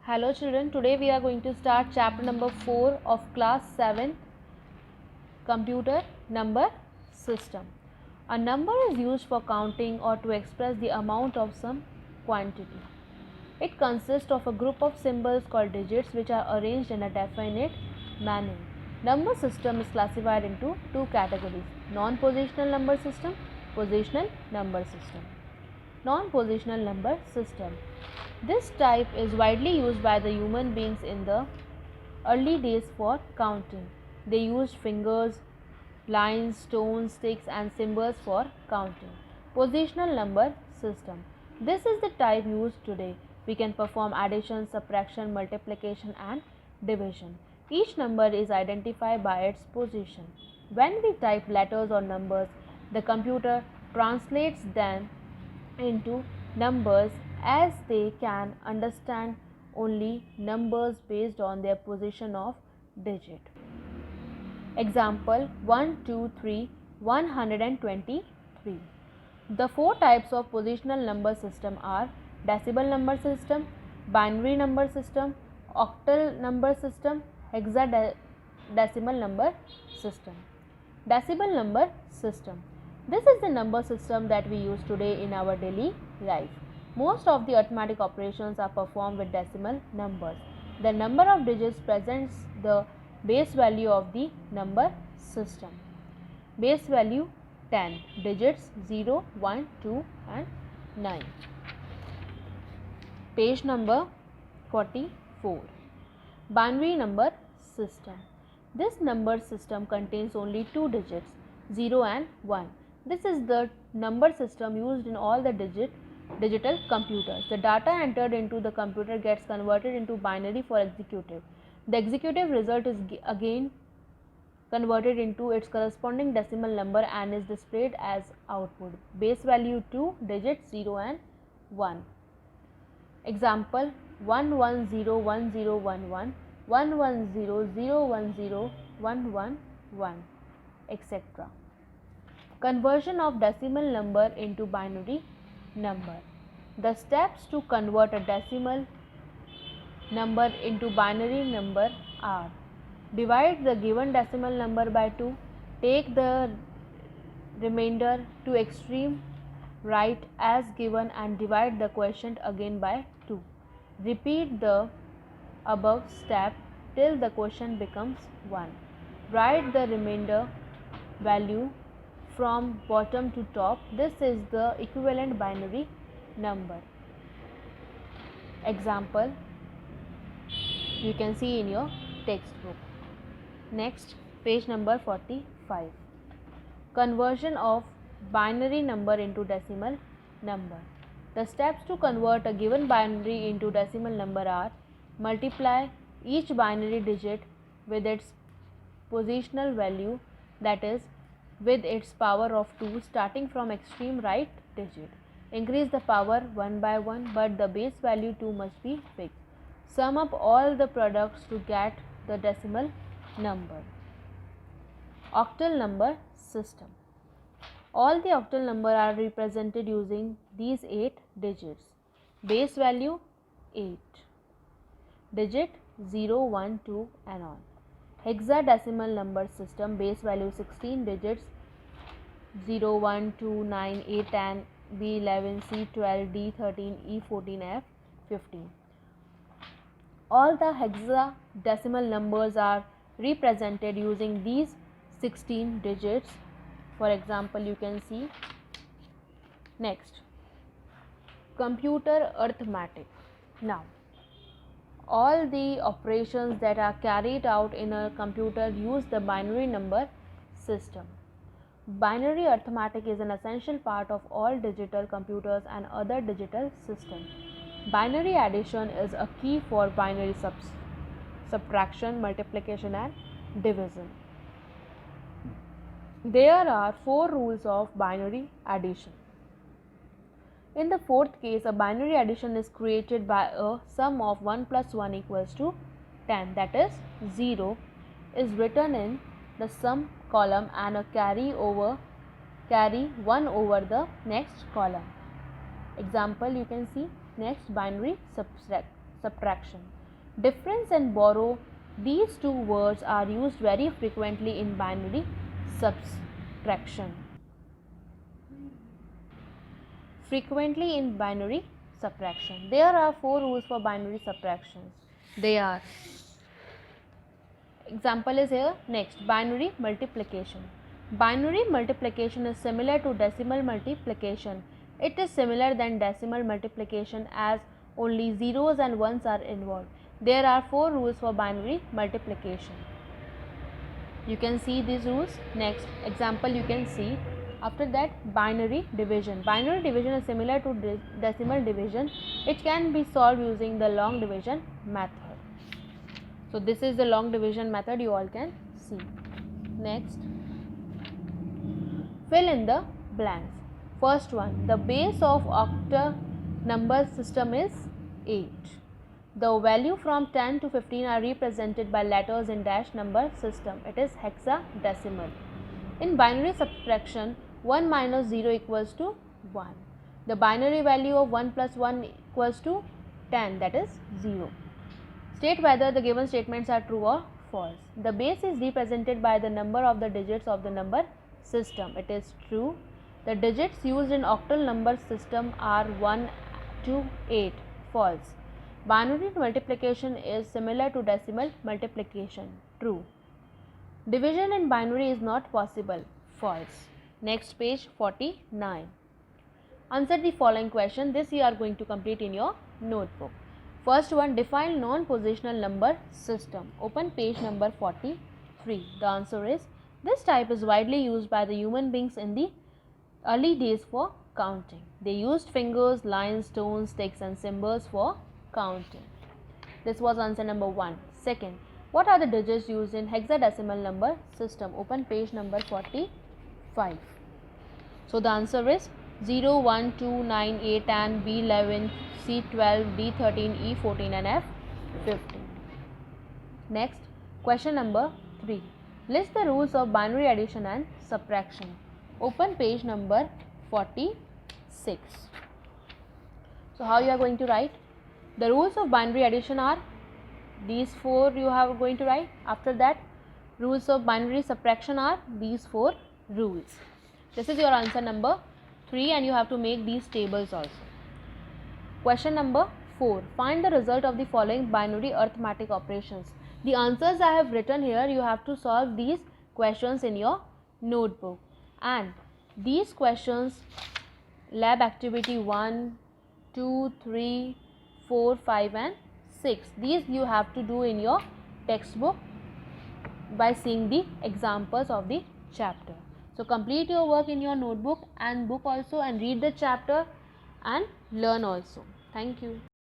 Hello children, today we are going to start chapter number 4 of class 7 computer number system. A number is used for counting or to express the amount of some quantity. It consists of a group of symbols called digits which are arranged in a definite manner. Number system is classified into two categories: non-positional number system, positional number system. Non-positional number system. This type is widely used by the human beings in the early days for counting. They used fingers, lines, stones, sticks and symbols for counting. Positional number system. This is the type used today. We can perform addition, subtraction, multiplication and division. Each number is identified by its position. When we type letters or numbers, the computer translates them into numbers as they can understand only numbers based on their position of digit. Example 1, 2, 3, 123. The four types of positional number system are decimal number system, binary number system, octal number system, hexadecimal number system. Decimal number system. This is the number system that we use today in our daily life. Most of the arithmetic operations are performed with decimal numbers. The number of digits presents the base value of the number system. Base value 10, digits 0, 1, 2 and 9. Page number 44. Binary number system. This number system contains only two digits, 0 and 1. This is the number system used in all the digital computers. The data entered into the computer gets converted into binary for executive. The executive result is again converted into its corresponding decimal number and is displayed as output. Base value 2, digits 0 and 1. Example 1101011, 110010111, etc. Conversion of decimal number into binary number. The steps to convert a decimal number into binary number are: divide the given decimal number by 2, take the remainder to extreme right as given and divide the quotient again by 2. Repeat the above step till the quotient becomes 1. Write the remainder value from bottom to top. This is the equivalent binary number. Example you can see in your textbook. Next, page number 45. Conversion of binary number into decimal number. The steps to convert a given binary into decimal number are: multiply each binary digit with its positional value, that is, with its power of 2 starting from extreme right digit. Increase the power 1 by 1, but the base value 2 must be fixed. Sum up all the products to get the decimal number. Octal number system. All the octal number are represented using these 8 digits. Base value 8, digit 0, 1, 2 and on. Hexadecimal number system. Base value 16, digits 0, 1, 2, 9, 8, 10, B11, C12, D13, E14, F15. All the hexadecimal numbers are represented using these 16 digits. For example, you can see. Next, computer arithmetic. Now, all the operations that are carried out in a computer use the binary number system. Binary arithmetic is an essential part of all digital computers and other digital systems. Binary addition is a key for binary subtraction, multiplication and division. There are 4 rules of binary addition. In the fourth case, a binary addition is created by a sum of 1 plus 1 equals to 10, that is 0 is written in the sum column and a carry 1 over the next column. Example you can see. Next, binary subtraction. Difference and borrow, these two words are used very frequently in binary subtraction. Frequently in binary subtraction. There are 4 rules for binary subtractions. They are, example is here. Next, binary multiplication. Binary multiplication is similar to decimal multiplication. It is similar than decimal multiplication as only zeros and ones are involved. There are 4 rules for binary multiplication. You can see these rules. Next example you can see. After that, binary division. Binary division is similar to decimal division. It can be solved using the long division method. So this is the long division method, you all can see. Next, fill in the blanks. First one, the base of octa number system is 8. The value from 10 to 15 are represented by letters in dash number system. It is hexadecimal. In binary subtraction, 1 minus 0 equals to 1. The binary value of 1 plus 1 equals to 10, that is 0. State whether the given statements are true or false. The base is represented by the number of the digits of the number system. It is true. The digits used in octal number system are 1 to 8. False. Binary multiplication is similar to decimal multiplication. True. Division in binary is not possible. False. Next, page 49. Answer the following question. This you are going to complete in your notebook. First one, define non-positional number system. Open page number 43. The answer is, this type is widely used by the human beings in the early days for counting. They used fingers, lines, stones, sticks and symbols for counting. This was answer number 1. Second, what are the digits used in hexadecimal number system? Open page number 45. So the answer is 0, 1, 2, 9, A, 10, B, 11, C, 12, D, 13, E, 14 and F, 15. Next, question number 3. List the rules of binary addition and subtraction. Open page number 46. So how you are going to write? The rules of binary addition are these 4 you are going to write. After that, rules of binary subtraction are these 4 rules. This is your answer number 3 and you have to make these tables also. Question number 4. Find the result of the following binary arithmetic operations. The answers I have written here, you have to solve these questions in your notebook. And these questions, lab activity 1, 2, 3, 4, 5 and 6. These you have to do in your textbook by seeing the examples of the chapter. So complete your work in your notebook and book also and read the chapter and learn also. Thank you.